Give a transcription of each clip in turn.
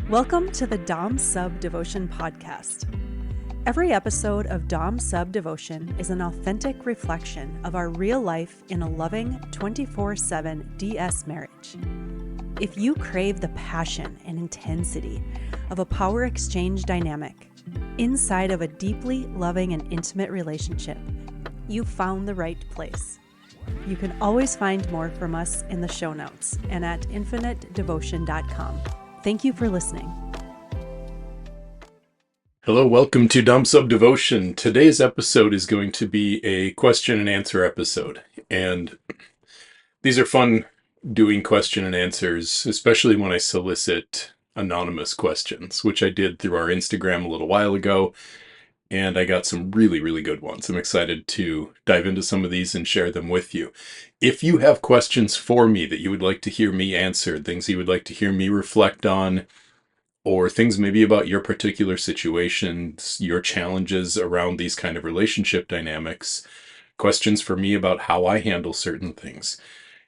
Welcome to the Dom Sub Devotion podcast. Every episode of Dom Sub Devotion is an authentic reflection of our real life in a loving 24/7 DS marriage. If you crave the passion and intensity of a power exchange dynamic inside of a deeply loving and intimate relationship, you've found the right place. You can always find more from us in the show notes and at infinitedevotion.com. Thank you for listening. Hello, welcome to Dom Sub Devotion. Today's episode is going to be a question and answer episode. And these are fun doing question and answers, especially when I solicit anonymous questions, which I did through our Instagram a little while ago. And I got some really, really good ones. I'm excited to dive into some of these and share them with you. If you have questions for me that you would like to hear me answer, things you would like to hear me reflect on, or things maybe about your particular situations, your challenges around these kind of relationship dynamics, questions for me about how I handle certain things,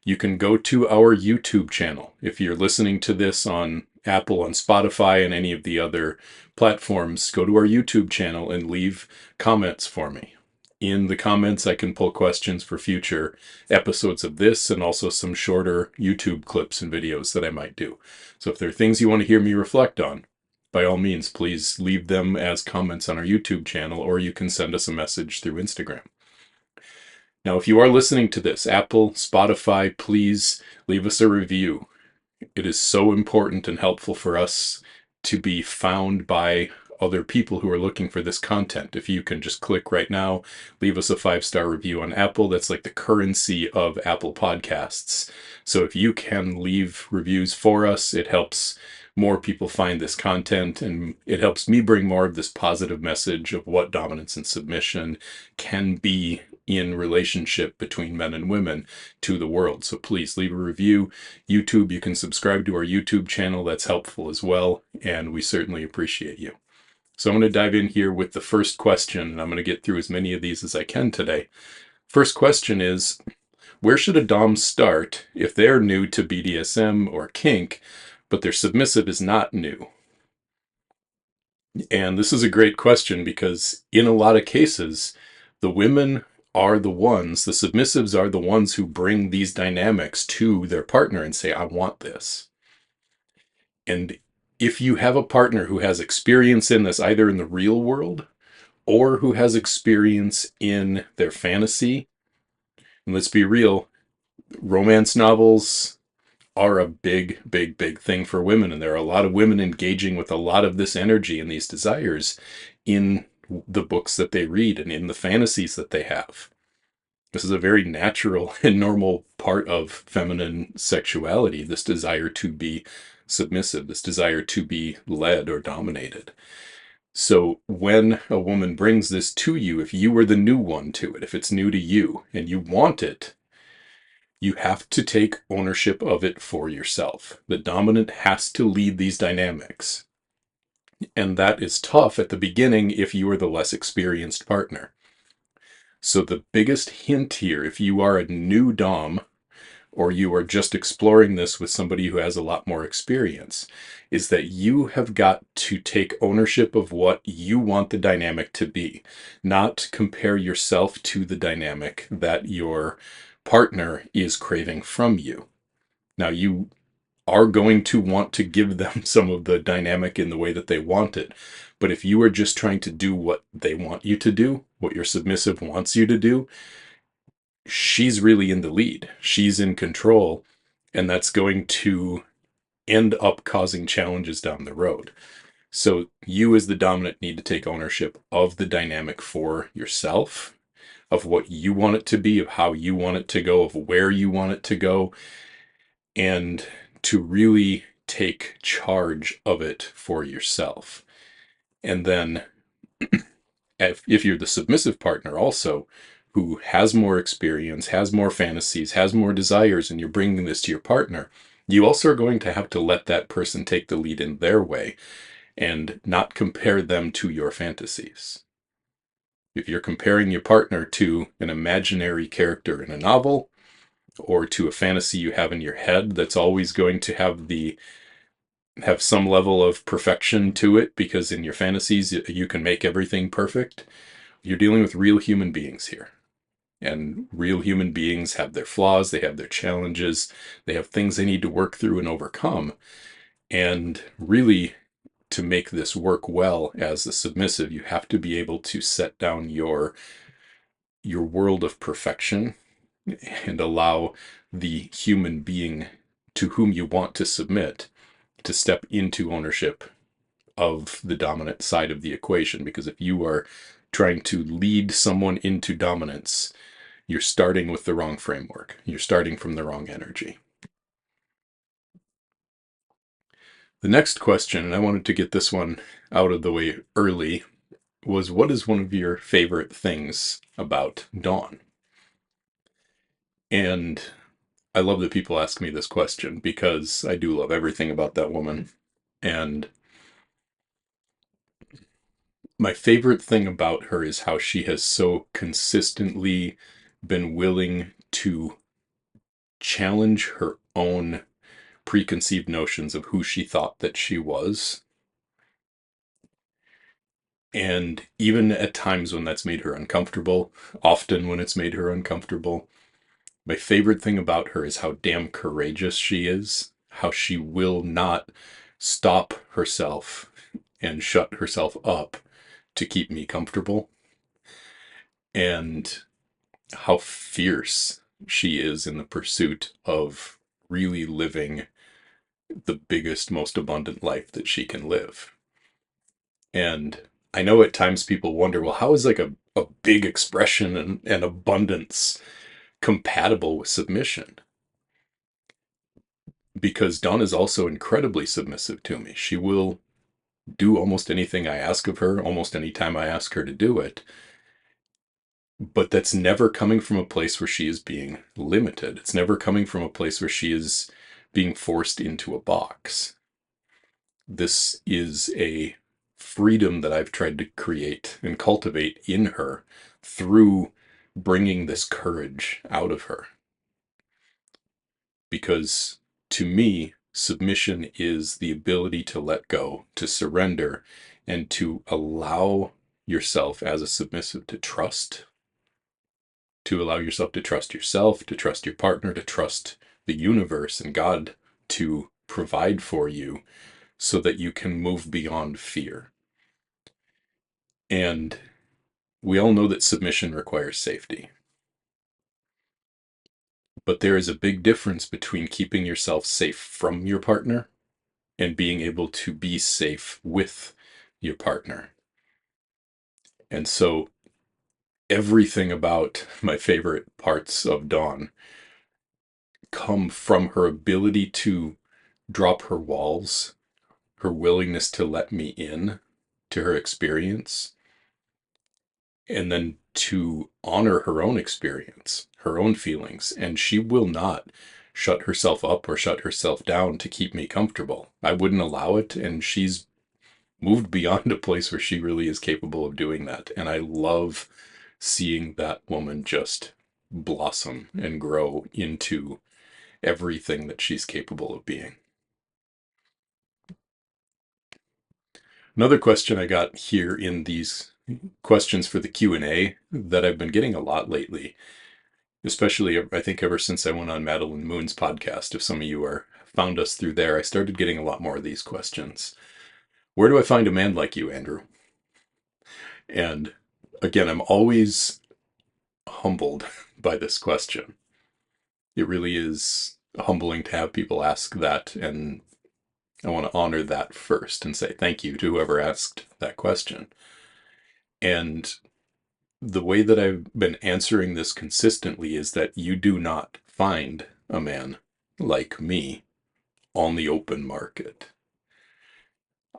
you can go to our YouTube channel. If you're listening to this on Apple, on Spotify, and any of the other platforms, go to our YouTube channel and leave comments for me. In the comments, I can pull questions for future episodes of this and also some shorter YouTube clips and videos that I might do. So if there are things you want to hear me reflect on, by all means, please leave them as comments on our YouTube channel, or you can send us a message through Instagram. Now, if you are listening to this, Apple, Spotify, please leave us a review. It is so important and helpful for us to be found by other people who are looking for this content. If you can just click right now, leave us a 5-star review on Apple. That's like the currency of Apple Podcasts. So if you can leave reviews for us, it helps more people find this content, and it helps me bring more of this positive message of what dominance and submission can be in relationship between men and women to the world. So please leave a review. YouTube, you can subscribe to our YouTube channel. That's helpful as well, and we certainly appreciate you. So I'm going to dive in here with the first question, and I'm going to get through as many of these as I can today. First question is, where should a Dom start if they're new to BDSM or Kink, but their submissive is not new? And this is a great question because in a lot of cases, the women are the ones, the submissives are the ones who bring these dynamics to their partner and say, I want this. And if you have a partner who has experience in this, either in the real world or who has experience in their fantasy, and let's be real, romance novels are a big, big, big thing for women. And there are a lot of women engaging with a lot of this energy and these desires in the books that they read and in the fantasies that they have. This is a very natural and normal part of feminine sexuality, this desire to be submissive, this desire to be led or dominated. So when a woman brings this to you, if you were the new one to it, if it's new to you and you want it, you have to take ownership of it for yourself. The dominant has to lead these dynamics. And that is tough at the beginning if you are the less experienced partner. So the biggest hint here, if you are a new Dom, or you are just exploring this with somebody who has a lot more experience, is that you have got to take ownership of what you want the dynamic to be, not compare yourself to the dynamic that your partner is craving from you. Now, you are going to want to give them some of the dynamic in the way that they want it. But if you are just trying to do what they want you to do, what your submissive wants you to do, she's really in the lead. She's in control, and that's going to end up causing challenges down the road. So you as the dominant need to take ownership of the dynamic for yourself, of what you want it to be, of how you want it to go, of where you want it to go, and to really take charge of it for yourself. And then if you're the submissive partner also, who has more experience, has more fantasies, has more desires, and you're bringing this to your partner, you also are going to have to let that person take the lead in their way and not compare them to your fantasies. If you're comparing your partner to an imaginary character in a novel or to a fantasy you have in your head that's always going to have the have some level of perfection to it, because in your fantasies you can make everything perfect. You're dealing with real human beings here. And real human beings have their flaws, they have their challenges, they have things they need to work through and overcome. And really, to make this work well as the submissive, you have to be able to set down your world of perfection and allow the human being to whom you want to submit to step into ownership of the dominant side of the equation. Because if you are trying to lead someone into dominance, you're starting with the wrong framework. You're starting from the wrong energy. The next question, and I wanted to get this one out of the way early, was what is one of your favorite things about Dawn? And I love that people ask me this question, because I do love everything about that woman. And my favorite thing about her is how she has so consistently been willing to challenge her own preconceived notions of who she thought that she was. And even at times when that's made her uncomfortable, often when it's made her uncomfortable, my favorite thing about her is how damn courageous she is, how she will not stop herself and shut herself up to keep me comfortable, and how fierce she is in the pursuit of really living the biggest, most abundant life that she can live. And I know at times people wonder, well, how is like a big expression and abundance compatible with submission? Because Dawn is also incredibly submissive to me. She will do almost anything I ask of her, almost any time I ask her to do it. But that's never coming from a place where she is being limited. It's never coming from a place where she is being forced into a box. This is a freedom that I've tried to create and cultivate in her through bringing this courage out of her. Because to me, submission is the ability to let go, to surrender, and to allow yourself as a submissive to trust, to allow yourself to trust yourself, to trust your partner, to trust the universe and God to provide for you so that you can move beyond fear. And we all know that submission requires safety. But there is a big difference between keeping yourself safe from your partner and being able to be safe with your partner. And so everything about my favorite parts of Dawn come from her ability to drop her walls, her willingness to let me in to her experience, and then to honor her own experience, her own feelings. And she will not shut herself up or shut herself down to keep me comfortable. I wouldn't allow it, and she's moved beyond a place where she really is capable of doing that. And I love seeing that woman just blossom and grow into everything that she's capable of being. Another question I got here in these questions for the Q&A that I've been getting a lot lately, especially I think ever since I went on Madeline Moon's podcast. If some of you found us through there, I started getting a lot more of these questions. Where do I find a man like you, Andrew? And again, I'm always humbled by this question. It really is humbling to have people ask that, and I want to honor that first and say thank you to whoever asked that question. And the way that I've been answering this consistently is that you do not find a man like me on the open market.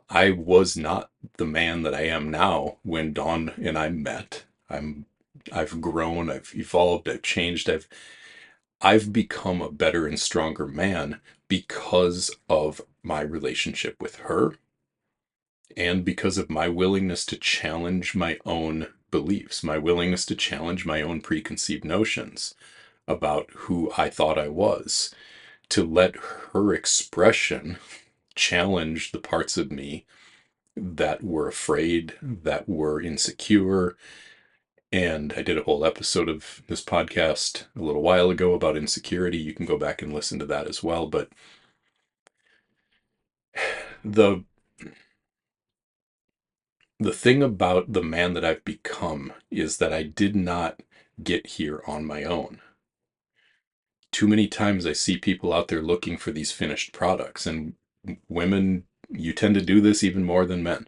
I was not the man that I am now when Dawn and I met. I've grown, I've evolved, I've changed, I've become a better and stronger man because of my relationship with her and because of my willingness to challenge my own beliefs, my willingness to challenge my own preconceived notions about who I thought I was, to let her expression challenge the parts of me that were afraid, that were insecure. And I did a whole episode of this podcast a little while ago about insecurity. You can go back and listen to that as well. But the thing about the man that I've become is that I did not get here on my own. Too many times I see people out there looking for these finished products, and women, you tend to do this even more than men,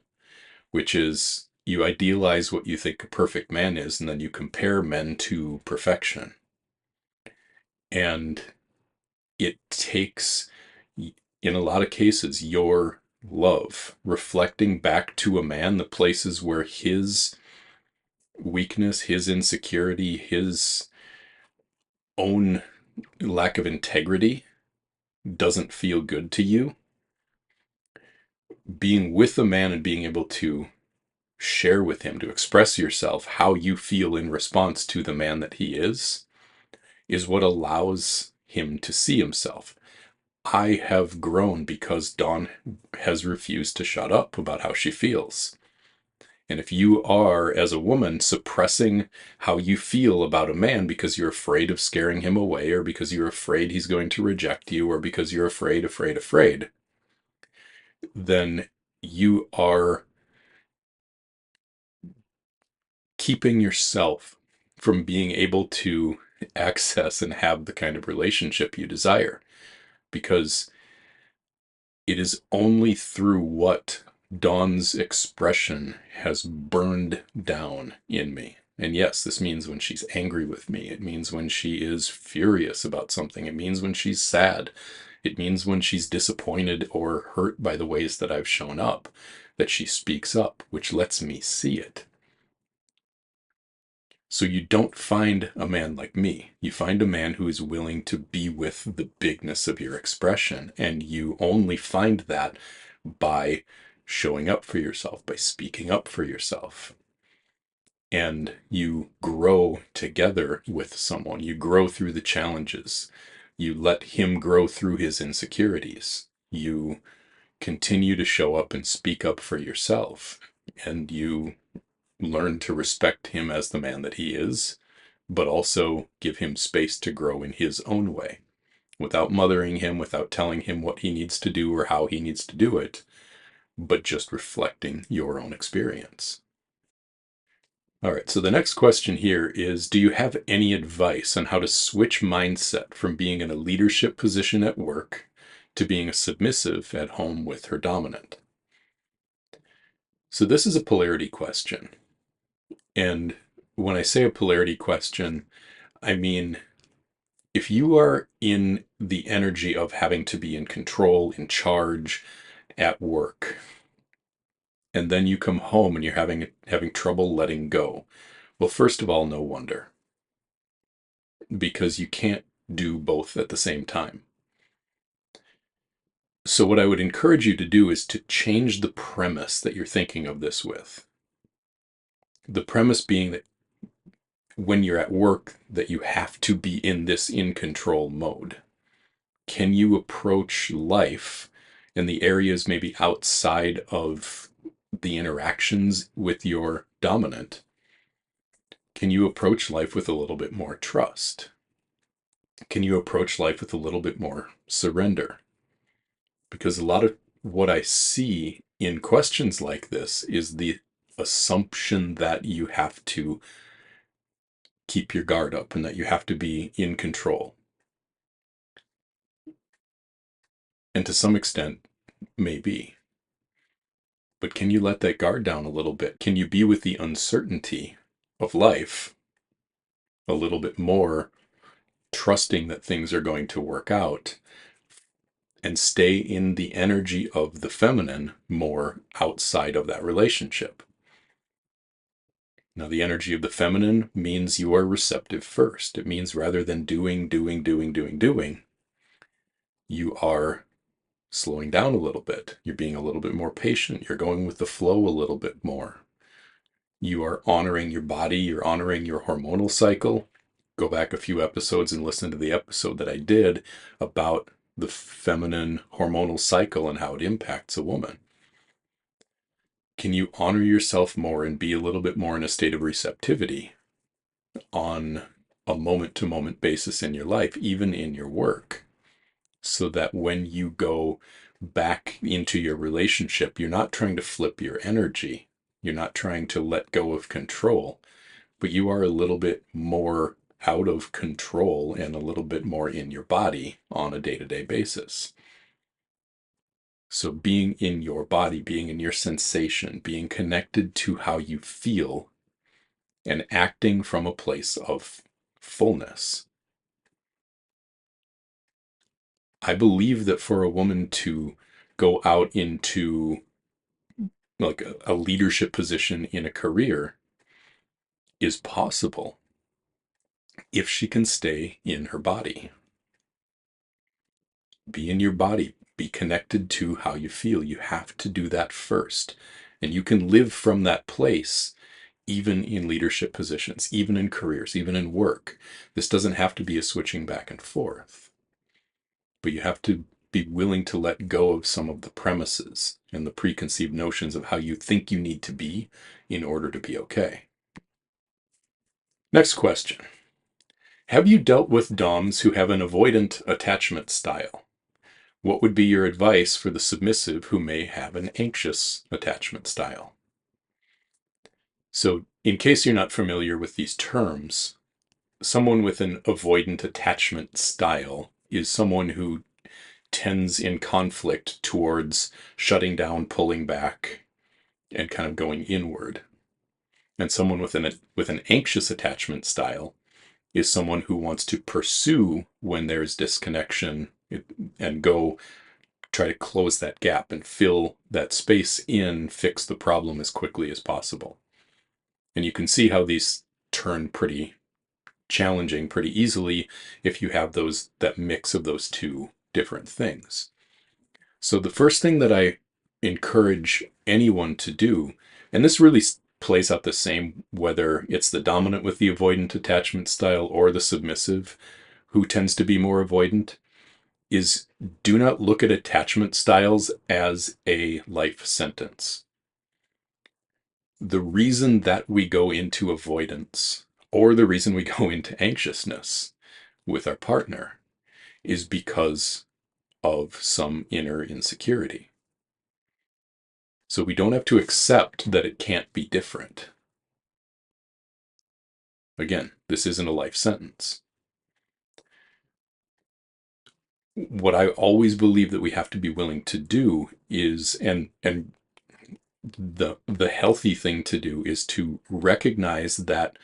which is you idealize what you think a perfect man is, and then you compare men to perfection. And it takes, in a lot of cases, your love reflecting back to a man the places where his weakness, his insecurity, his own lack of integrity doesn't feel good to you. Being with a man and being able to share with him, to express yourself how you feel in response to the man that he is what allows him to see himself. I have grown because Dawn has refused to shut up about how she feels. And if you are, as a woman, suppressing how you feel about a man because you're afraid of scaring him away, or because you're afraid he's going to reject you, or because you're afraid, then you are keeping yourself from being able to access and have the kind of relationship you desire. Because it is only through what Dawn's expression has burned down in me. And yes, this means when she's angry with me. It means when she is furious about something. It means when she's sad. It means when she's disappointed or hurt by the ways that I've shown up, that she speaks up, which lets me see it. So you don't find a man like me. You find a man who is willing to be with the bigness of your expression. And you only find that by showing up for yourself, by speaking up for yourself. And you grow together with someone. You grow through the challenges. You let him grow through his insecurities. You continue to show up and speak up for yourself. And you learn to respect him as the man that he is, but also give him space to grow in his own way, without mothering him, without telling him what he needs to do or how he needs to do it, but just reflecting your own experience. All right, so the next question here is, do you have any advice on how to switch mindset from being in a leadership position at work to being a submissive at home with her dominant? So this is a polarity question. And when I say a polarity question, I mean, if you are in the energy of having to be in control, in charge at work, and then you come home and you're having trouble letting go, well, first of all, no wonder, because you can't do both at the same time. So what I would encourage you to do is to change the premise that you're thinking of this with. The premise being that when you're at work, that you have to be in this in control mode. Can you approach life in the areas maybe outside of the interactions with your dominant? Can you approach life with a little bit more trust? Can you approach life with a little bit more surrender? Because a lot of what I see in questions like this is the assumption that you have to keep your guard up and that you have to be in control. And to some extent, maybe. But can you let that guard down a little bit? Can you be with the uncertainty of life a little bit more, trusting that things are going to work out, and stay in the energy of the feminine more outside of that relationship? Now, the energy of the feminine means you are receptive first. It means rather than doing, you are slowing down a little bit. You're being a little bit more patient. You're going with the flow a little bit more. You are honoring your body. You're honoring your hormonal cycle. Go back a few episodes and listen to the episode that I did about the feminine hormonal cycle and how it impacts a woman? Can you honor yourself more and be a little bit more in a state of receptivity on a moment-to-moment basis in your life, even in your work, so that when you go back into your relationship, you're not trying to flip your energy, you're not trying to let go of control, but you are a little bit more out of control and a little bit more in your body on a day-to-day basis. So being in your body, being in your sensation, being connected to how you feel, and acting from a place of fullness. I believe that for a woman to go out into like a leadership position in a career is possible if she can stay in her body. Be in your body, be connected to how you feel. You have to do that first. And you can live from that place, even in leadership positions, even in careers, even in work. This doesn't have to be a switching back and forth, but you have to be willing to let go of some of the premises and the preconceived notions of how you think you need to be in order to be okay. Next question. Have you dealt with doms who have an avoidant attachment style? What would be your advice for the submissive who may have an anxious attachment style? So, in case you're not familiar with these terms, someone with an avoidant attachment style is someone who tends in conflict towards shutting down, pulling back, and kind of going inward. And someone with an anxious attachment style is someone who wants to pursue when there's disconnection and go try to close that gap and fill that space in, fix the problem as quickly as possible. And you can see how these turn pretty challenging pretty easily if you have that mix of those two different things. So the first thing that I encourage anyone to do, and this really plays out the same whether it's the dominant with the avoidant attachment style or the submissive who tends to be more avoidant, is do not look at attachment styles as a life sentence. The reason that we go into avoidance or the reason we go into anxiousness with our partner is because of some inner insecurity. So we don't have to accept that it can't be different. Again, this isn't a life sentence. What I always believe that we have to be willing to do is, and the healthy thing to do is to recognize that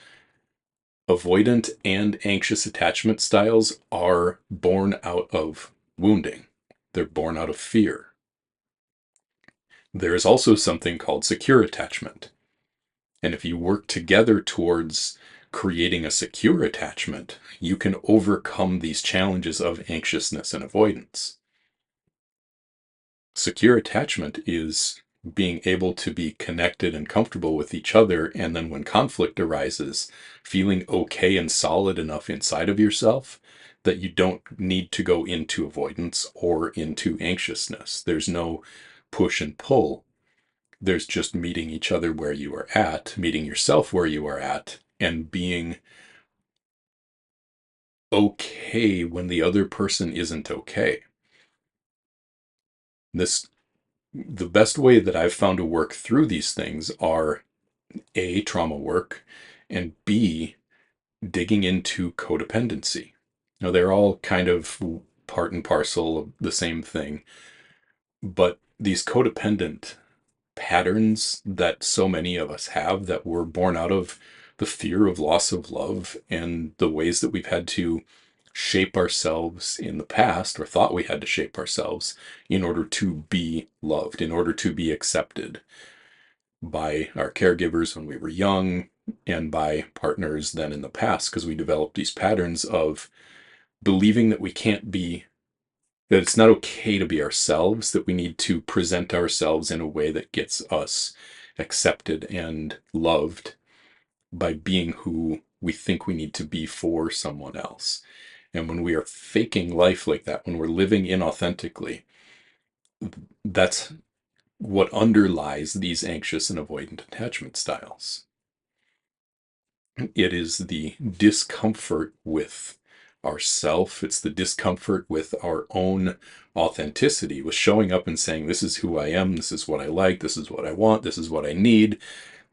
avoidant and anxious attachment styles are born out of wounding. They're born out of fear. There is also something called secure attachment. And if you work together towards creating a secure attachment, you can overcome these challenges of anxiousness and avoidance. Secure attachment is being able to be connected and comfortable with each other, and then when conflict arises, feeling okay and solid enough inside of yourself that you don't need to go into avoidance or into anxiousness. There's no push and pull. There's just meeting each other where you are at, meeting yourself where you are at, and being okay when the other person isn't okay. The best way that I've found to work through these things are A, trauma work, and B, digging into codependency. Now, they're all kind of part and parcel of the same thing, but these codependent patterns that so many of us have that were born out of the fear of loss of love and the ways that we've had to shape ourselves in the past or thought we had to shape ourselves in order to be loved, in order to be accepted by our caregivers when we were young and by partners then in the past, because we developed these patterns of believing that we can't be, that it's not okay to be ourselves, that we need to present ourselves in a way that gets us accepted and loved by being who we think we need to be for someone else. And when we are faking life like that, when we're living inauthentically, that's what underlies these anxious and avoidant attachment styles. It is the discomfort with ourself. It's the discomfort with our own authenticity, with showing up and saying, this is who I am, this is what I like, this is what I want, this is what I need,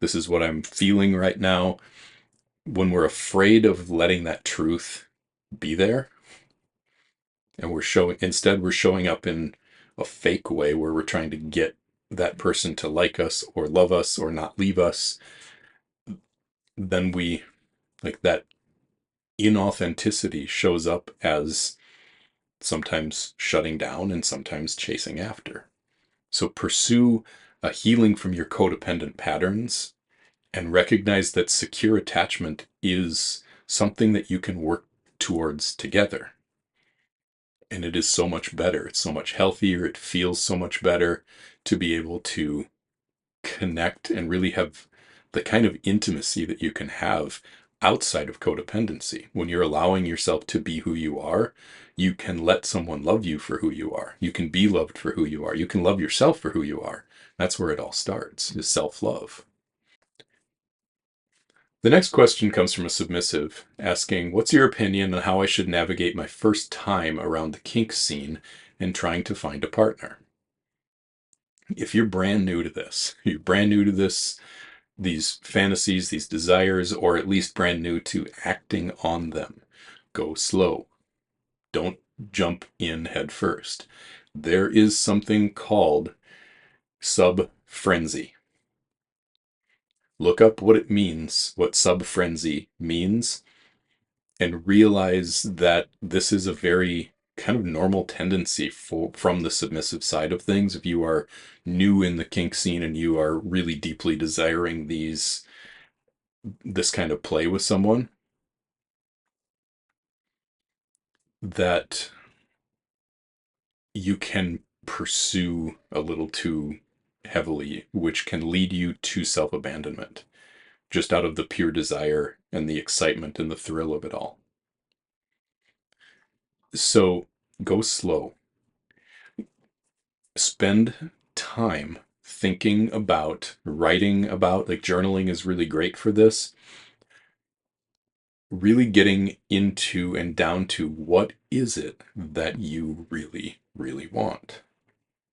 this is what I'm feeling right now. When we're afraid of letting that truth be there, and we're showing up in a fake way where we're trying to get that person to like us or love us or not leave us, then we, like, that inauthenticity shows up as sometimes shutting down and sometimes chasing after. So pursue a healing from your codependent patterns and recognize that secure attachment is something that you can work towards together. And it is so much better. It's so much healthier. It feels so much better to be able to connect and really have the kind of intimacy that you can have outside of codependency. When you're allowing yourself to be who you are, you can let someone love you for who you are. You can be loved for who you are. You can love yourself for who you are. That's where it all starts, is self-love. The next question comes from a submissive asking, what's your opinion on how I should navigate my first time around the kink scene and trying to find a partner? If you're brand new to this, these fantasies, these desires, or at least brand new to acting on them, go slow. Don't jump in head first. There is something called sub-frenzy. Look up what it means, what sub-frenzy means, and realize that this is a very kind of normal tendency from the submissive side of things. If you are new in the kink scene and you are really deeply desiring this kind of play with someone, that you can pursue a little too heavily, which can lead you to self-abandonment, just out of the pure desire and the excitement and the thrill of it all. So go slow. Spend time thinking about, writing about, like journaling is really great for this. Really getting into and down to what is it that you really, really want,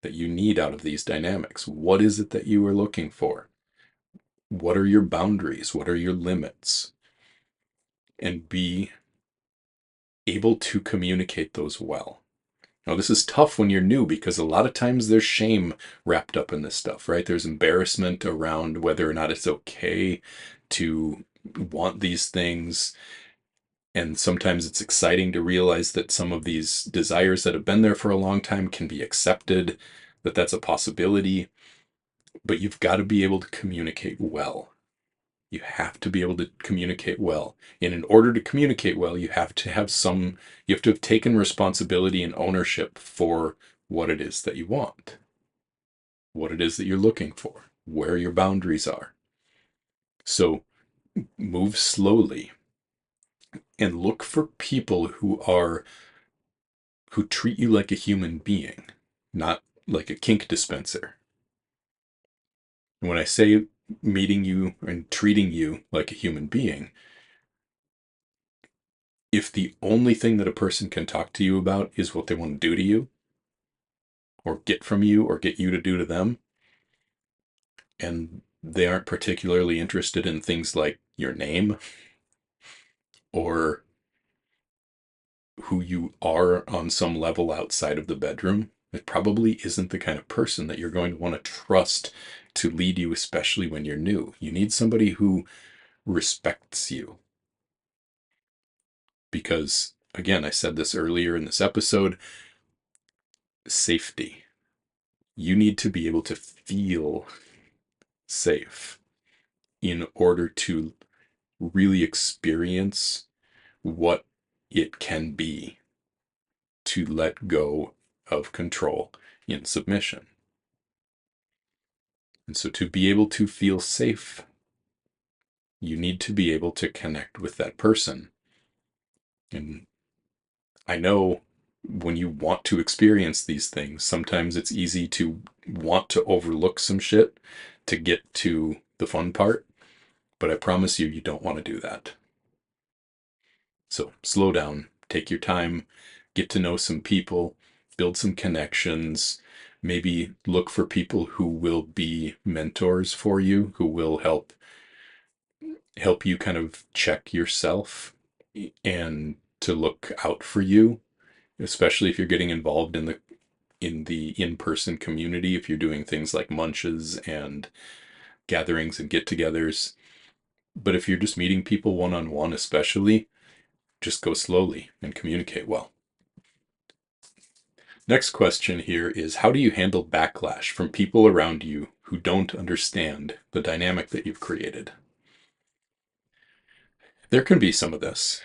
that you need out of these dynamics. What is it that you are looking for? What are your boundaries? What are your limits? And be able to communicate those well. Now, this is tough when you're new because a lot of times there's shame wrapped up in this stuff, right? There's embarrassment around whether or not it's okay to want these things. And sometimes it's exciting to realize that some of these desires that have been there for a long time can be accepted, that that's a possibility. But you've got to be able to communicate well. You have to be able to communicate well. And in order to communicate well, you have to have taken responsibility and ownership for what it is that you want, what it is that you're looking for, where your boundaries are. So move slowly and look for people who treat you like a human being, not like a kink dispenser. And when I say meeting you and treating you like a human being, if the only thing that a person can talk to you about is what they want to do to you, or get from you, or get you to do to them, and they aren't particularly interested in things like your name or who you are on some level outside of the bedroom, it probably isn't the kind of person that you're going to want to trust to lead you, especially when you're new. You need somebody who respects you. Because, again, I said this earlier in this episode, safety. You need to be able to feel safe in order to really experience what it can be to let go of control in submission. And so to be able to feel safe, you need to be able to connect with that person. And I know when you want to experience these things, sometimes it's easy to want to overlook some shit to get to the fun part, but I promise you, you don't want to do that. So slow down, take your time, get to know some people, build some connections, maybe look for people who will be mentors for you, who will help you kind of check yourself and to look out for you, especially if you're getting involved in the in-person community, if you're doing things like munches and gatherings and get-togethers. But if you're just meeting people one-on-one, especially, just go slowly and communicate well. Next question here is, how do you handle backlash from people around you who don't understand the dynamic that you've created? There can be some of this.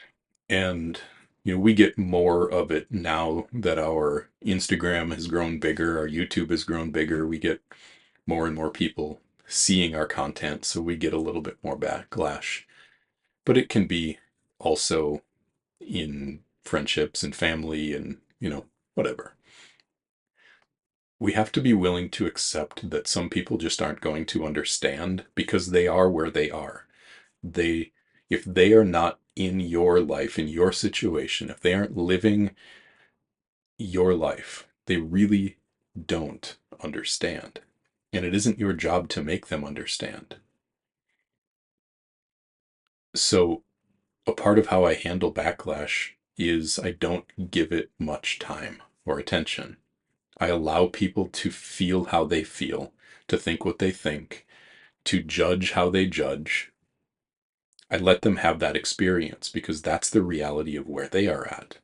And, we get more of it now that our Instagram has grown bigger, our YouTube has grown bigger. We get more and more people seeing our content, so we get a little bit more backlash. But it can be also in friendships and family and, whatever. We have to be willing to accept that some people just aren't going to understand because they are where they are. If they are not in your life, in your situation, if they aren't living your life, they really don't understand. And it isn't your job to make them understand. So a part of how I handle backlash is I don't give it much time or attention. I allow people to feel how they feel, to think what they think, to judge how they judge. I let them have that experience because that's the reality of where they are at.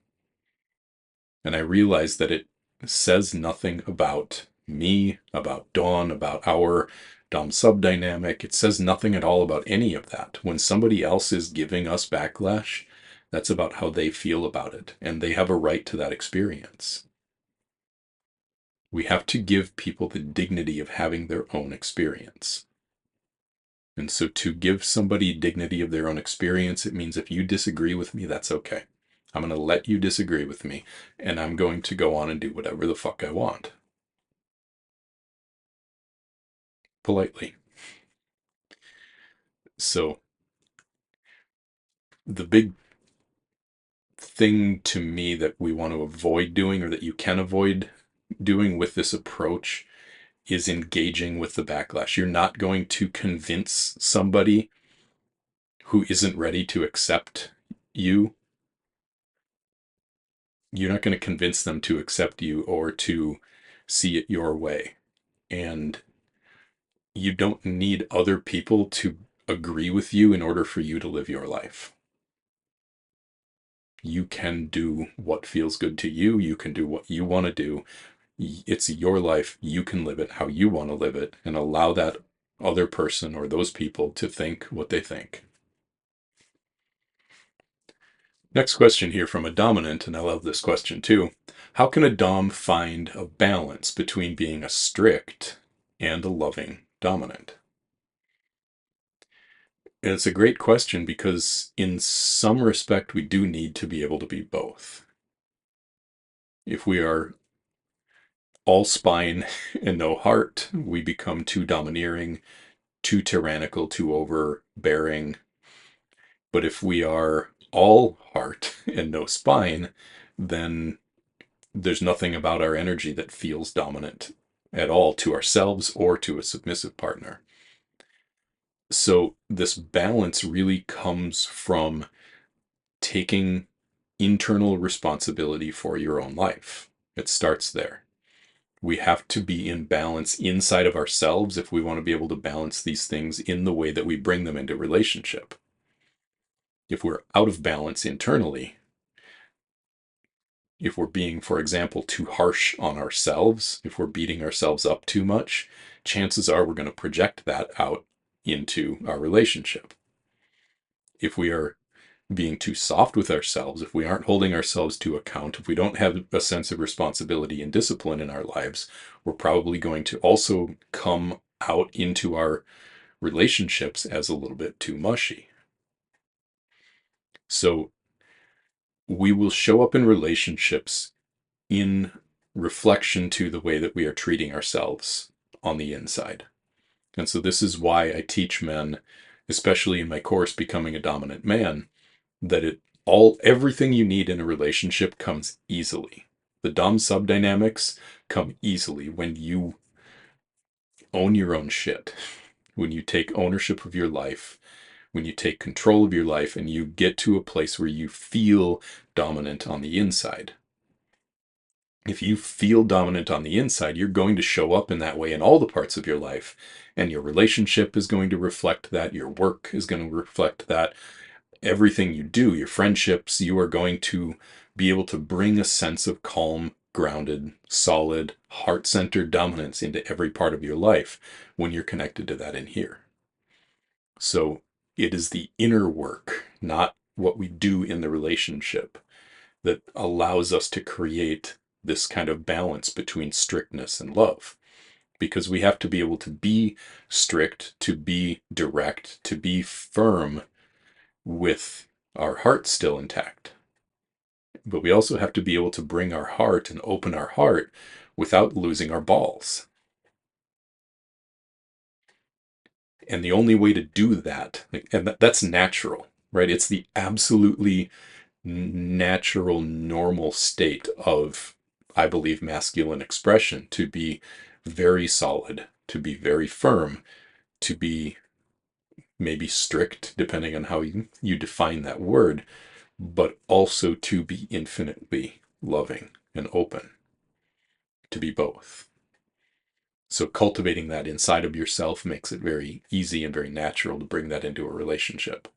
And I realize that it says nothing about me, about Dawn, about our Dom-Sub dynamic. It says nothing at all about any of that. When somebody else is giving us backlash, that's about how they feel about it, and they have a right to that experience. We have to give people the dignity of having their own experience. And so to give somebody dignity of their own experience, it means if you disagree with me, that's okay. I'm going to let you disagree with me, and I'm going to go on and do whatever the fuck I want. Politely. So the big thing to me that we want to avoid doing, or that you can avoid doing with this approach, is engaging with the backlash. You're not going to convince somebody who isn't ready to accept you. You're not going to convince them to accept you or to see it your way. And you don't need other people to agree with you in order for you to live your life. You can do what feels good to you. You can do what you want to do. It's your life. You can live it how you want to live it, and allow that other person or those people to think what they think. Next question here from a dominant, and I love this question too. How can a dom find a balance between being a strict and a loving dominant? And it's a great question because in some respect, we do need to be able to be both. If we are all spine and no heart, we become too domineering, too tyrannical, too overbearing. But if we are all heart and no spine, then there's nothing about our energy that feels dominant at all to ourselves or to a submissive partner. So this balance really comes from taking internal responsibility for your own life. It starts there. We have to be in balance inside of ourselves if we want to be able to balance these things in the way that we bring them into relationship. If we're out of balance internally, if we're being, for example, too harsh on ourselves, if we're beating ourselves up too much, chances are we're going to project that out into our relationship. If we are being too soft with ourselves, if we aren't holding ourselves to account, if we don't have a sense of responsibility and discipline in our lives, we're probably going to also come out into our relationships as a little bit too mushy. So we will show up in relationships in reflection to the way that we are treating ourselves on the inside. And so this is why I teach men, especially in my course, Becoming a Dominant Man, that everything you need in a relationship comes easily. The dom-sub dynamics come easily when you own your own shit, when you take ownership of your life, when you take control of your life, and you get to a place where you feel dominant on the inside. If you feel dominant on the inside, you're going to show up in that way in all the parts of your life. And your relationship is going to reflect that. Your work is going to reflect that. Everything you do, your friendships, you are going to be able to bring a sense of calm, grounded, solid, heart-centered dominance into every part of your life when you're connected to that in here. So it is the inner work, not what we do in the relationship, that allows us to create this kind of balance between strictness and love. Because we have to be able to be strict, to be direct, to be firm with our heart still intact. But we also have to be able to bring our heart and open our heart without losing our balls. And the only way to do that, and that's natural, right? It's the absolutely natural, normal state of, I believe, masculine expression, to be very solid, to be very firm, to be maybe strict, depending on how you define that word, but also to be infinitely loving and open, to be both. So cultivating that inside of yourself makes it very easy and very natural to bring that into a relationship.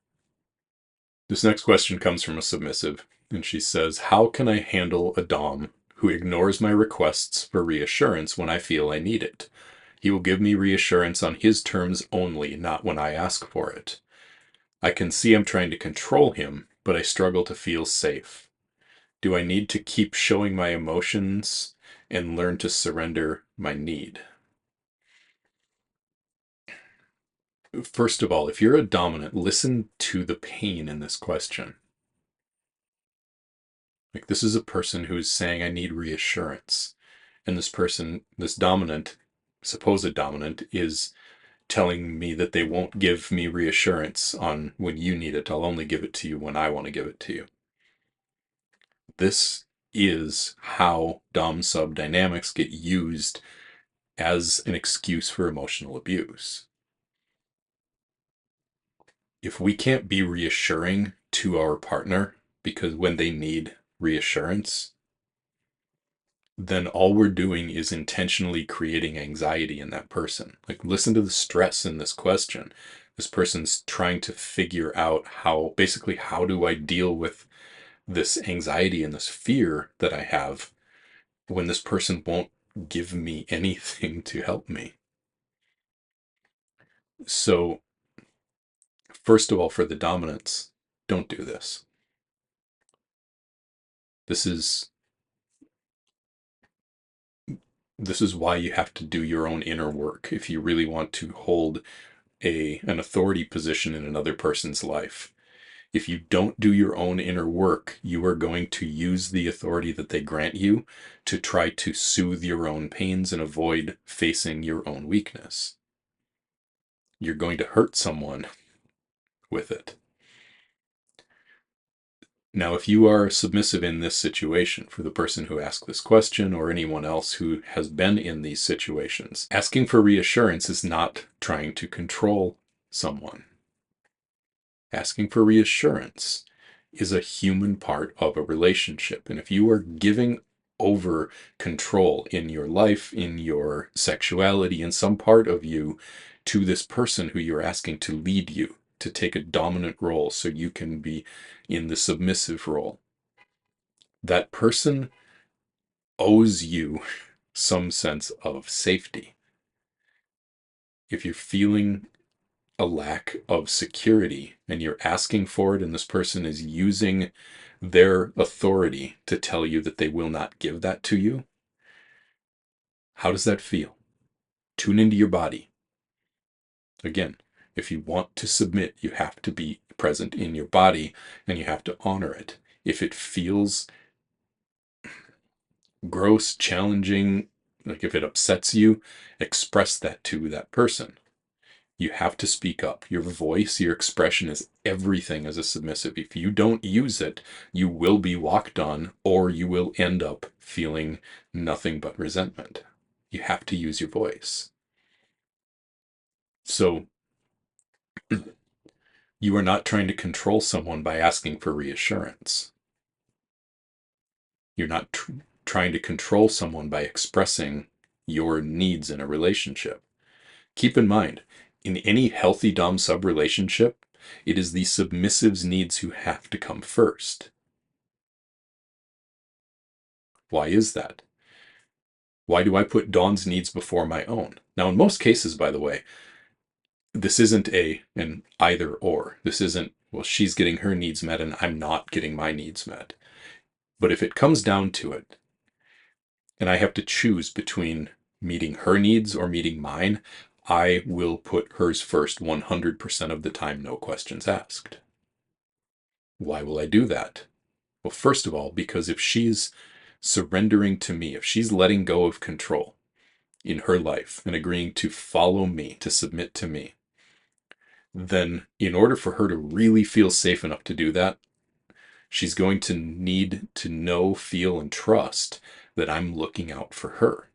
This next question comes from a submissive, and she says, how can I handle a dom who ignores my requests for reassurance when I feel I need it? He will give me reassurance on his terms only, not when I ask for it. I can see I'm trying to control him, but I struggle to feel safe. Do I need to keep showing my emotions and learn to surrender my need? First of all, if you're a dominant, listen to the pain in this question. Like, this is a person who's saying, I need reassurance. And this person, this dominant, supposed dominant, is telling me that they won't give me reassurance on when you need it. I'll only give it to you when I want to give it to you. This is how dom-sub dynamics get used as an excuse for emotional abuse. If we can't be reassuring to our partner because when they need reassurance, then all we're doing is intentionally creating anxiety in that person. Like, listen to the stress in this question. This person's trying to figure out how do I deal with this anxiety and this fear that I have when this person won't give me anything to help me. So, first of all, for the dominants, don't do this. This is why you have to do your own inner work if you really want to hold an authority position in another person's life. If you don't do your own inner work, you are going to use the authority that they grant you to try to soothe your own pains and avoid facing your own weakness. You're going to hurt someone with it. Now, if you are submissive in this situation, for the person who asked this question or anyone else who has been in these situations, asking for reassurance is not trying to control someone. Asking for reassurance is a human part of a relationship. And if you are giving over control in your life, in your sexuality, in some part of you to this person who you're asking to lead you, to take a dominant role so you can be in the submissive role, that person owes you some sense of safety. If you're feeling a lack of security and you're asking for it, and this person is using their authority to tell you that they will not give that to you, how does that feel? Tune into your body. Again, if you want to submit, you have to be present in your body and you have to honor it. If it feels gross, challenging, like if it upsets you, express that to that person. You have to speak up. Your voice, your expression is everything as a submissive. If you don't use it, you will be walked on, or you will end up feeling nothing but resentment. You have to use your voice. So you are not trying to control someone by asking for reassurance. You're not trying to control someone by expressing your needs in a relationship. Keep in mind, in any healthy dom-sub relationship, it is the submissive's needs who have to come first. Why is that? Why do I put Dawn's needs before my own? Now, in most cases, by the way, this isn't an either or. This isn't, well, she's getting her needs met and I'm not getting my needs met. But if it comes down to it, and I have to choose between meeting her needs or meeting mine, I will put hers first 100% of the time, no questions asked. Why will I do that? Well, first of all, because if she's surrendering to me, if she's letting go of control in her life and agreeing to follow me, to submit to me, then in order for her to really feel safe enough to do that, she's going to need to know, feel, and trust that I'm looking out for her.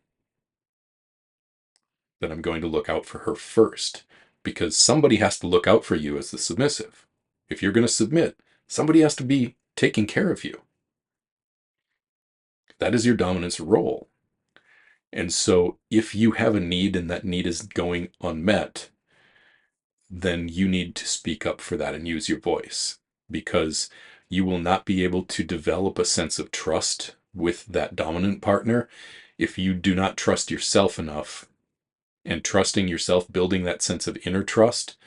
That I'm going to look out for her first. Because somebody has to look out for you as the submissive. If you're going to submit, somebody has to be taking care of you. That is your dominance role. And so if you have a need and that need is going unmet, then you need to speak up for that and use your voice, because you will not be able to develop a sense of trust with that dominant partner if you do not trust yourself enough. And trusting yourself, building that sense of inner trust,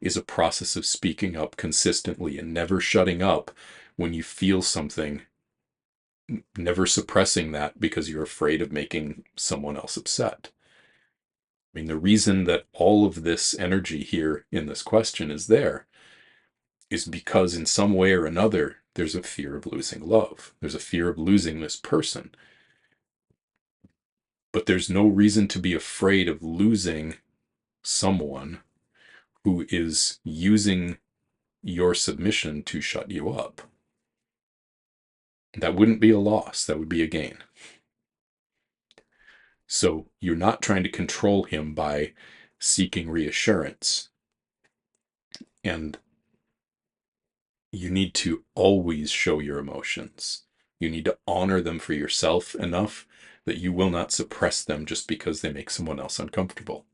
is a process of speaking up consistently and never shutting up when you feel something, never suppressing that because you're afraid of making someone else upset. I mean, the reason that all of this energy here in this question is there is because in some way or another, there's a fear of losing love. There's a fear of losing this person. But there's no reason to be afraid of losing someone who is using your submission to shut you up. That wouldn't be a loss. That would be a gain. So you're not trying to control him by seeking reassurance. And you need to always show your emotions. You need to honor them for yourself enough that you will not suppress them just because they make someone else uncomfortable.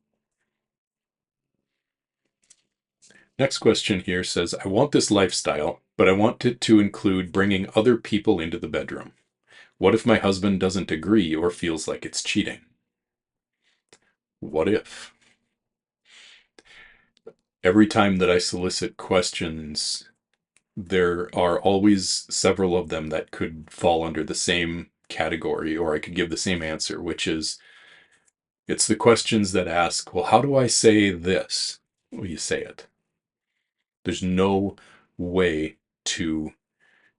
Next question here says, I want this lifestyle, but I want it to include bringing other people into the bedroom. What if my husband doesn't agree or feels like it's cheating? What if? Every time that I solicit questions, there are always several of them that could fall under the same category, or I could give the same answer, which is, it's the questions that ask, well, how do I say this? Well, you say it. There's no way to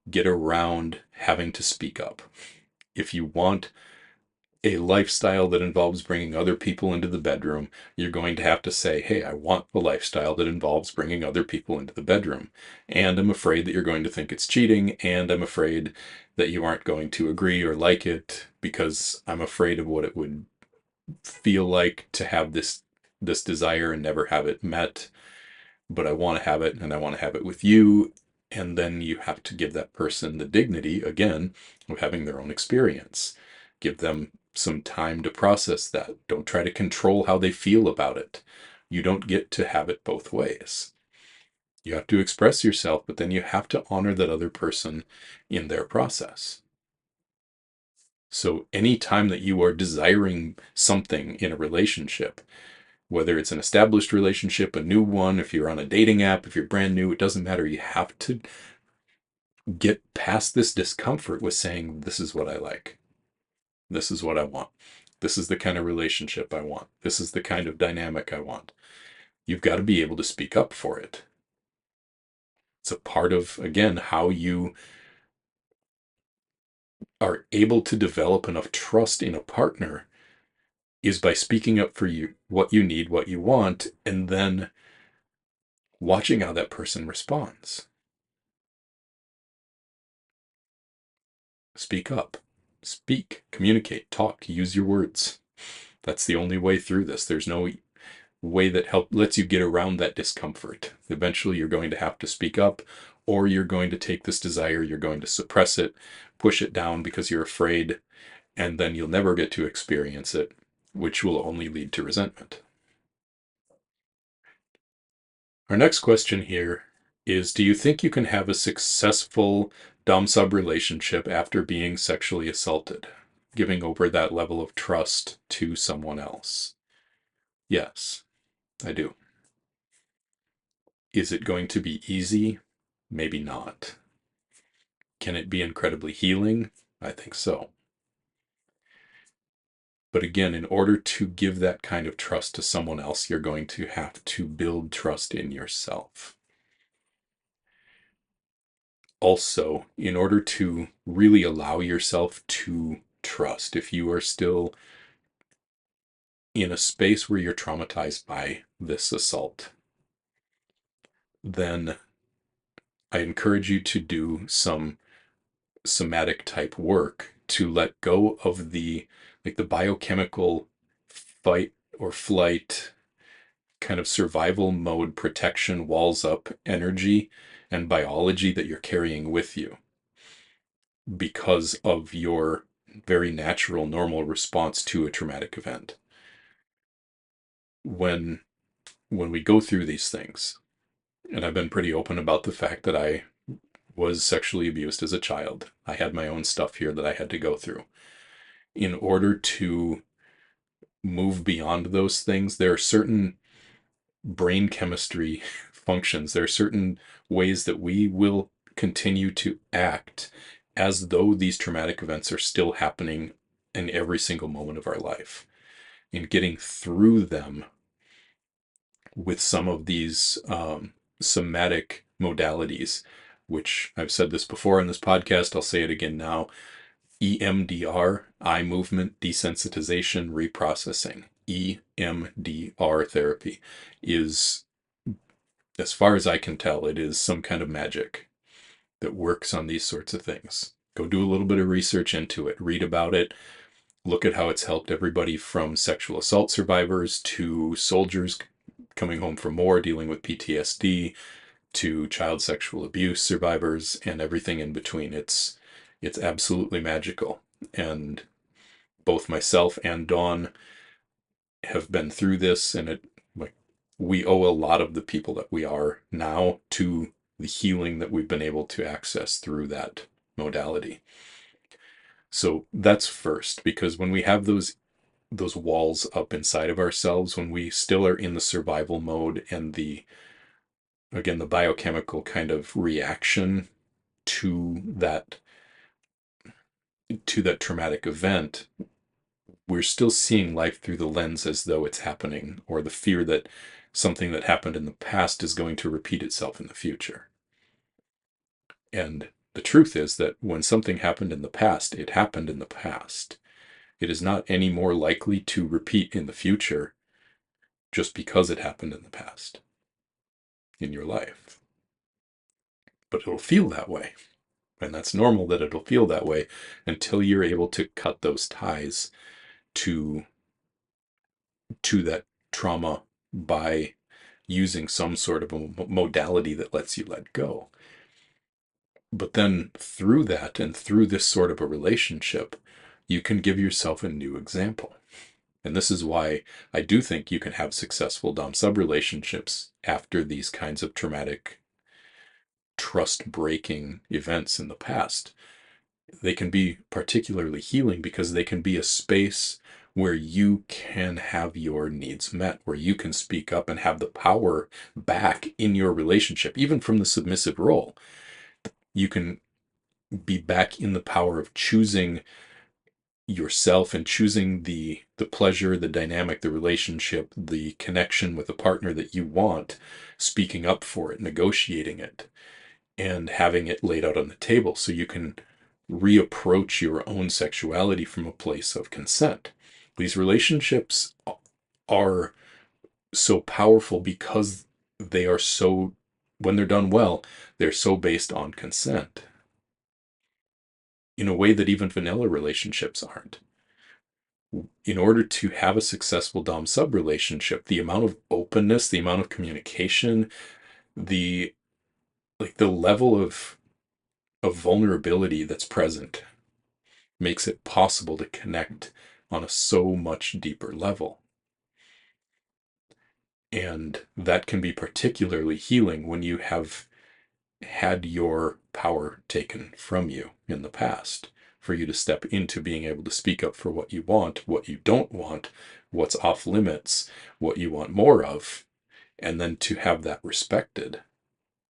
get around having to speak up. If you want a lifestyle that involves bringing other people into the bedroom, you're going to have to say, hey, I want a lifestyle that involves bringing other people into the bedroom. And I'm afraid that you're going to think it's cheating. And I'm afraid that you aren't going to agree or like it because I'm afraid of what it would feel like to have this desire and never have it met. But I want to have it, and I want to have it with you. And then you have to give that person the dignity, again, of having their own experience. Give them some time to process that. Don't try to control how they feel about it. You don't get to have it both ways. You have to express yourself, but then you have to honor that other person in their process. So any time that you are desiring something in a relationship, whether it's an established relationship, a new one, if you're on a dating app, if you're brand new, it doesn't matter. You have to get past this discomfort with saying, this is what I like. This is what I want. This is the kind of relationship I want. This is the kind of dynamic I want. You've got to be able to speak up for it. It's a part of, again, how you are able to develop enough trust in a partner is by speaking up for you, what you need, what you want, and then watching how that person responds. Speak up. Speak, communicate, talk, use your words. That's the only way through this. There's no way that lets you get around that discomfort. Eventually, you're going to have to speak up, or you're going to take this desire, you're going to suppress it, push it down because you're afraid, and then you'll never get to experience it, which will only lead to resentment. Our next question here is, do you think you can have a successful dom-sub relationship after being sexually assaulted, giving over that level of trust to someone else? Yes, I do. Is it going to be easy? Maybe not. Can it be incredibly healing? I think so. But again, in order to give that kind of trust to someone else, you're going to have to build trust in yourself. Also, in order to really allow yourself to trust, if you are still in a space where you're traumatized by this assault, then I encourage you to do some somatic type work to let go of the biochemical fight or flight kind of survival mode protection walls up energy and biology that you're carrying with you because of your very natural normal response to a traumatic event. When we go through these things, and I've been pretty open about the fact that I was sexually abused as a child. I had my own stuff here that I had to go through. In order to move beyond those things, there are certain brain chemistry functions. There are certain ways that we will continue to act as though these traumatic events are still happening in every single moment of our life. In getting through them with some of these somatic modalities, which I've said this before in this podcast, I'll say it again now. EMDR, eye movement desensitization reprocessing, EMDR therapy is, as far as I can tell, it is some kind of magic that works on these sorts of things. Go do a little bit of research into it, read about it, look at how it's helped everybody from sexual assault survivors to soldiers coming home from war dealing with PTSD to child sexual abuse survivors and everything in between. It's absolutely magical. And both myself and Dawn have been through this, and we owe a lot of the people that we are now to the healing that we've been able to access through that modality. So that's first, because when we have those walls up inside of ourselves, when we still are in the survival mode and the biochemical kind of reaction to that traumatic event, we're still seeing life through the lens as though it's happening, or the fear that something that happened in the past is going to repeat itself in the future. And the truth is that when something happened in the past, it happened in the past. It is not any more likely to repeat in the future just because it happened in the past in your life. But it'll feel that way. And that's normal that it'll feel that way until you're able to cut those ties to that trauma by using some sort of a modality that lets you let go. But then through that and through this sort of a relationship, you can give yourself a new example. And this is why I do think you can have successful dom-sub relationships after these kinds of traumatic, trust-breaking events in the past. They can be particularly healing because they can be a space where you can have your needs met, where you can speak up and have the power back in your relationship, even from the submissive role. You can be back in the power of choosing yourself and choosing the pleasure, the dynamic, the relationship, the connection with a partner that you want, speaking up for it, negotiating it, and having it laid out on the table so you can reapproach your own sexuality from a place of consent. These relationships are so powerful because they are so, when they're done well, they're so based on consent in a way that even vanilla relationships aren't. In order to have a successful dom-sub relationship, the amount of openness, the amount of communication, the the level of vulnerability that's present makes it possible to connect on a so much deeper level. And that can be particularly healing when you have had your power taken from you in the past, for you to step into being able to speak up for what you want, what you don't want, what's off limits, what you want more of, and then to have that respected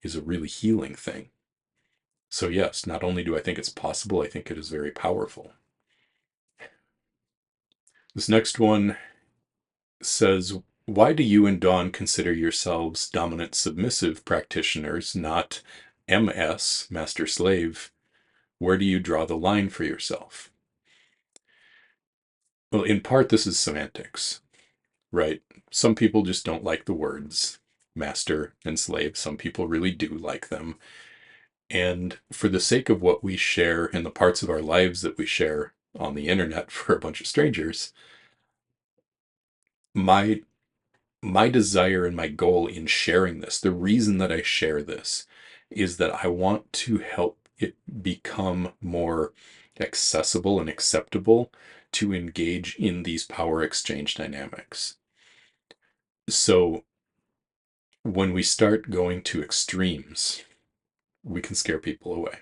is a really healing thing. So yes, not only do I think it's possible, I think it is very powerful. This next one says, why do you and Dawn consider yourselves dominant-submissive practitioners, not MS, master-slave? Where do you draw the line for yourself? Well, in part, this is semantics, right? Some people just don't like the words master and slave. Some people really do like them. And for the sake of what we share in the parts of our lives that we share on the internet for a bunch of strangers, my desire and my goal in sharing this, the reason that I share this, is that I want to help it become more accessible and acceptable to engage in these power exchange dynamics. So when we start going to extremes, we can scare people away.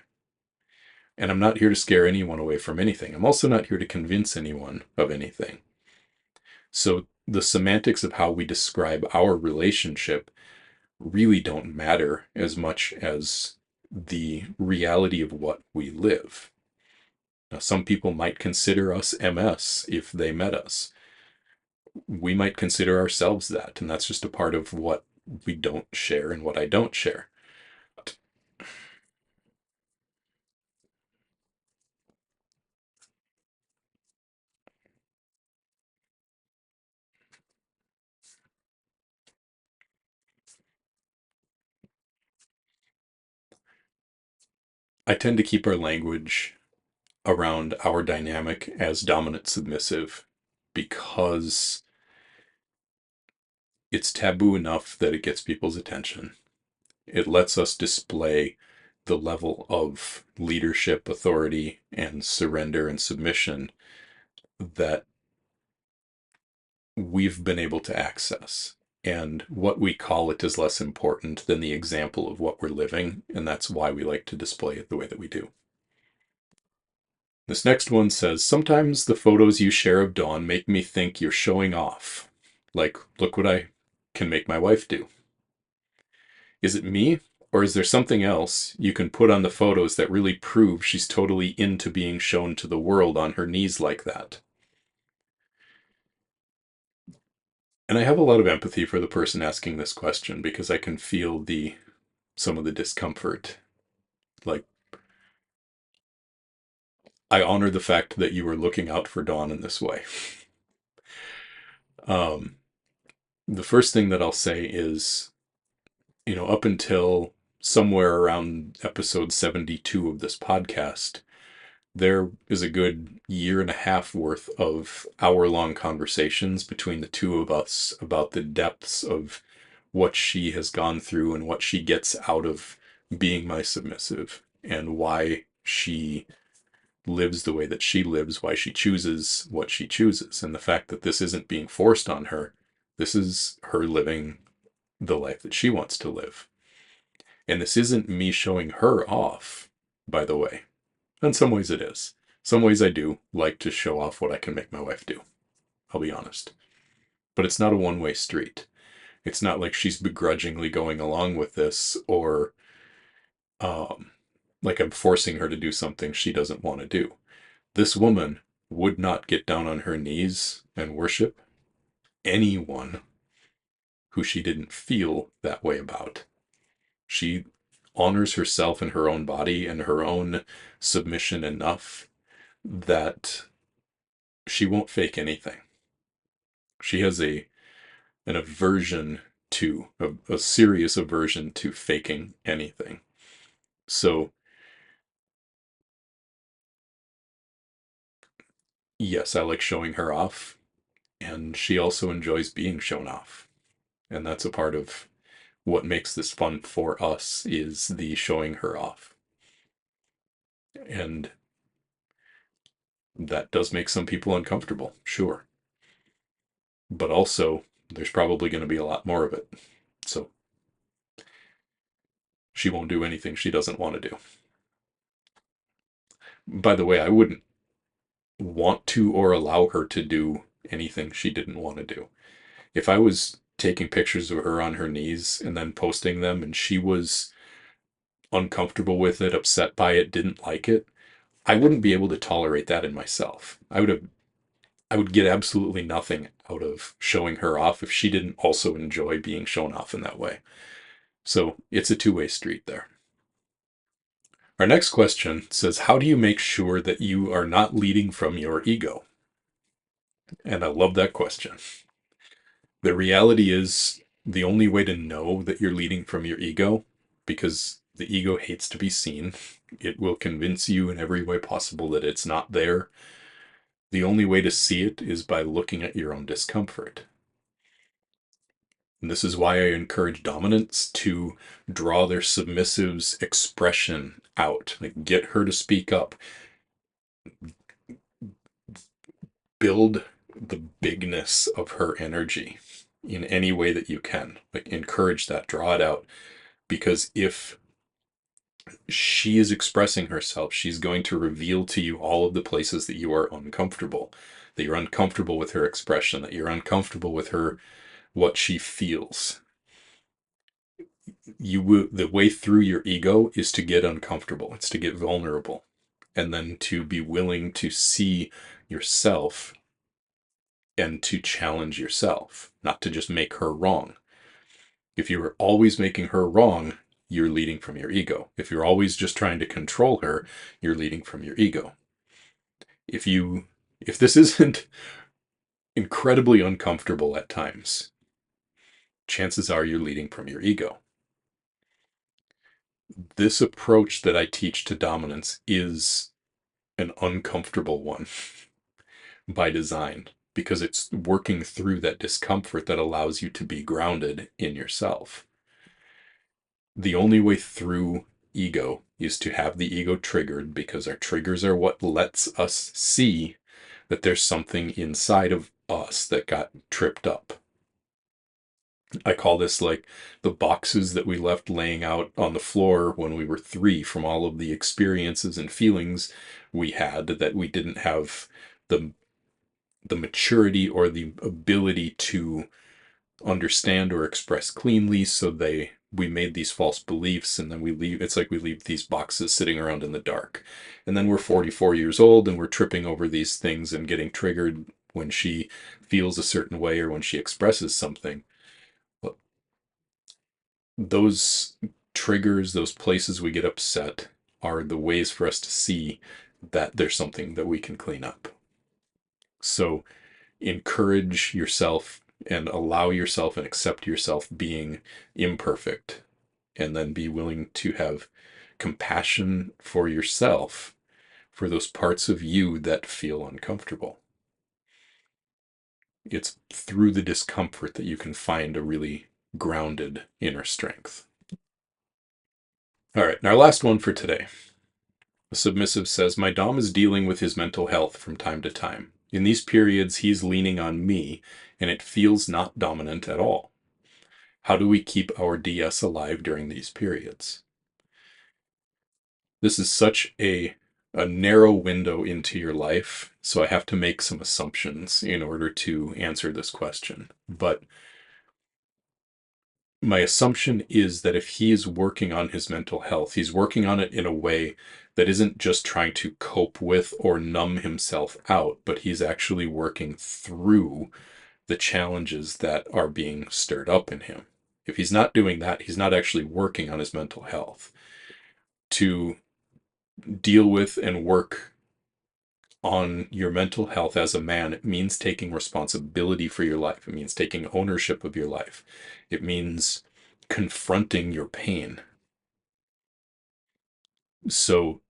And I'm not here to scare anyone away from anything. I'm also not here to convince anyone of anything. So the semantics of how we describe our relationship really don't matter as much as the reality of what we live. Now, some people might consider us MS if they met us. We might consider ourselves that, and that's just a part of what we don't share and what I don't share. I tend to keep our language around our dynamic as dominant submissive because it's taboo enough that it gets people's attention. It lets us display the level of leadership, authority, and surrender and submission that we've been able to access. And what we call it is less important than the example of what we're living, and that's why we like to display it the way that we do. This next one says, sometimes the photos you share of Dawn make me think you're showing off. Like, look what I can make my wife do. Is it me, or is there something else you can put on the photos that really prove she's totally into being shown to the world on her knees like that? And I have a lot of empathy for the person asking this question because I can feel some of the discomfort. Like, I honor the fact that you were looking out for Dawn in this way. The first thing that I'll say is, up until somewhere around episode 72 of this podcast, there is a good year and a half worth of hour-long conversations between the two of us about the depths of what she has gone through and what she gets out of being my submissive, and why she lives the way that she lives, why she chooses what she chooses, and the fact that this isn't being forced on her. This is her living the life that she wants to live. And this isn't me showing her off, by the way. In some ways it is. Some ways I do like to show off what I can make my wife do. I'll be honest. But it's not a one-way street. It's not like she's begrudgingly going along with this, or like I'm forcing her to do something she doesn't want to do. This woman would not get down on her knees and worship anyone who she didn't feel that way about. She honors herself and her own body and her own submission enough that she won't fake anything. She has an aversion to, a serious aversion to faking anything. So, yes, I like showing her off, and she also enjoys being shown off. And that's a part of what makes this fun for us, is the showing her off. And that does make some people uncomfortable, sure. But also, there's probably going to be a lot more of it. So she won't do anything she doesn't want to do. By the way, I wouldn't want to or allow her to do anything she didn't want to do. If I was taking pictures of her on her knees and then posting them and she was uncomfortable with it, upset by it, didn't like it, I wouldn't be able to tolerate that in myself. I would get absolutely nothing out of showing her off if she didn't also enjoy being shown off in that way. So it's a two-way street there. Our next question says, how do you make sure that you are not leading from your ego? And I love that question. The reality is, the only way to know that you're leading from your ego, because the ego hates to be seen, it will convince you in every way possible that it's not there. The only way to see it is by looking at your own discomfort. And this is why I encourage dominants to draw their submissive's expression out. Like, get her to speak up. Build the bigness of her energy in any way that you can. Like, encourage that, draw it out. Because if she is expressing herself, she's going to reveal to you all of the places that you are uncomfortable, that you're uncomfortable with her expression, that you're uncomfortable with her, what she feels. The way through your ego is to get uncomfortable. It's to get vulnerable, and then to be willing to see yourself and to challenge yourself, not to just make her wrong. If you are always making her wrong, you're leading from your ego. If you're always just trying to control her, you're leading from your ego. If this isn't incredibly uncomfortable at times, chances are you're leading from your ego. This approach that I teach to dominance is an uncomfortable one by design, because it's working through that discomfort that allows you to be grounded in yourself. The only way through ego is to have the ego triggered, because our triggers are what lets us see that there's something inside of us that got tripped up. I call this like the boxes that we left laying out on the floor when we were 3 from all of the experiences and feelings we had that we didn't have the maturity or the ability to understand or express cleanly. So we made these false beliefs, and then we leave these boxes sitting around in the dark. And then we're 44 years old and we're tripping over these things and getting triggered when she feels a certain way or when she expresses something. Those triggers, those places we get upset, are the ways for us to see that there's something that we can clean up. So encourage yourself and allow yourself and accept yourself being imperfect, and then be willing to have compassion for yourself for those parts of you that feel uncomfortable. It's through the discomfort that you can find a really grounded inner strength. All right, and our last one for today. The submissive says, my dom is dealing with his mental health from time to time. In these periods, he's leaning on me, and it feels not dominant at all. How do we keep our DS alive during these periods? This is such a narrow window into your life, so I have to make some assumptions in order to answer this question. But my assumption is that if he is working on his mental health, he's working on it in a way that isn't just trying to cope with or numb himself out, but he's actually working through the challenges that are being stirred up in him. If he's not doing that, he's not actually working on his mental health. To deal with and work on your mental health as a man, it means taking responsibility for your life. It means taking ownership of your life. It means confronting your pain. So,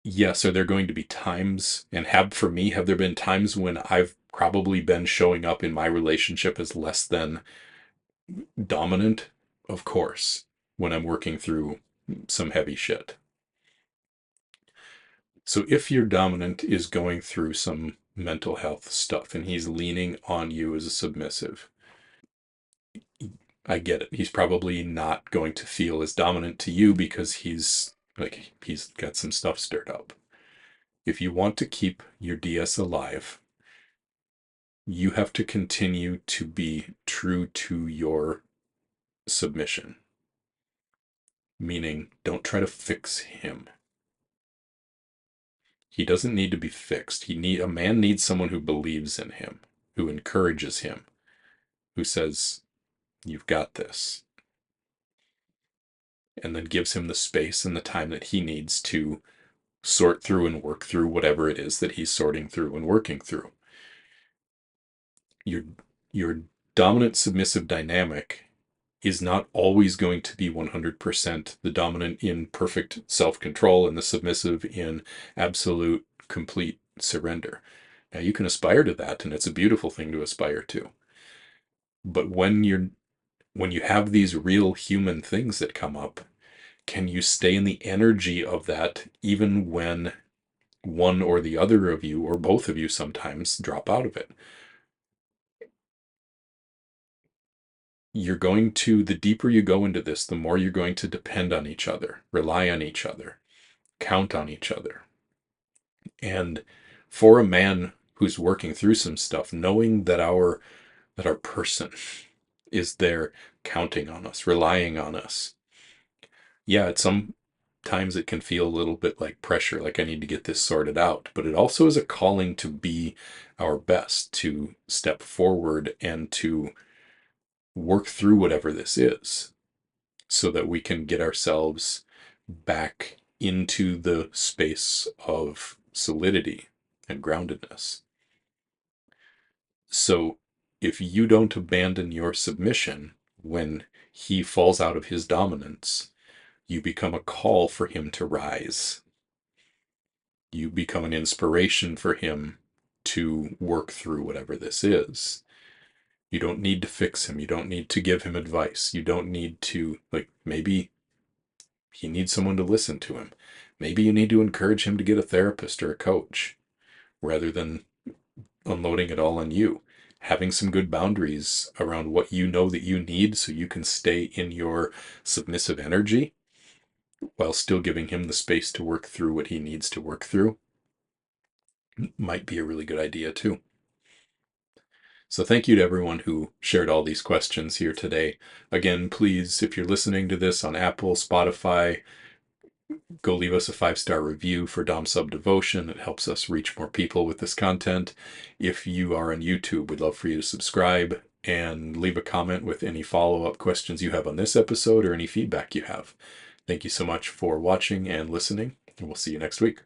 yes, are there going to be times, and have there been times when I've probably been showing up in my relationship as less than dominant? Of course, when I'm working through some heavy shit. So if your dominant is going through some mental health stuff and he's leaning on you as a submissive, I get it. He's probably not going to feel as dominant to you because he's got some stuff stirred up. If you want to keep your DS alive, you have to continue to be true to your submission. Meaning, don't try to fix him. He doesn't need to be fixed. A man needs someone who believes in him, who encourages him, who says, "You've got this," and then gives him the space and the time that he needs to sort through and work through whatever it is that he's sorting through and working through. Your your dominant submissive dynamic is not always going to be 100% the dominant in perfect self-control and the submissive in absolute complete surrender. Now you can aspire to that, and it's a beautiful thing to aspire to. But when you have these real human things that come up, can you stay in the energy of that even when one or the other of you, or both of you sometimes, drop out of it? The deeper you go into this, the more you're going to depend on each other, rely on each other, count on each other. And for a man who's working through some stuff, knowing that our person is there counting on us, relying on us. Yeah, at some times it can feel a little bit like pressure, like I need to get this sorted out, but it also is a calling to be our best, to step forward and to work through whatever this is so that we can get ourselves back into the space of solidity and groundedness. So if you don't abandon your submission when he falls out of his dominance, you become a call for him to rise. You become an inspiration for him to work through whatever this is. You don't need to fix him. You don't need to give him advice. You don't need to, maybe he needs someone to listen to him. Maybe you need to encourage him to get a therapist or a coach rather than unloading it all on you. Having some good boundaries around what you know that you need so you can stay in your submissive energy while still giving him the space to work through what he needs to work through might be a really good idea too. So thank you to everyone who shared all these questions here today. Again, please, if you're listening to this on Apple, Spotify, go leave us a 5-star review for Dom Sub Devotion. It helps us reach more people with this content. If you are on YouTube, we'd love for you to subscribe and leave a comment with any follow-up questions you have on this episode or any feedback you have. Thank you so much for watching and listening, and we'll see you next week.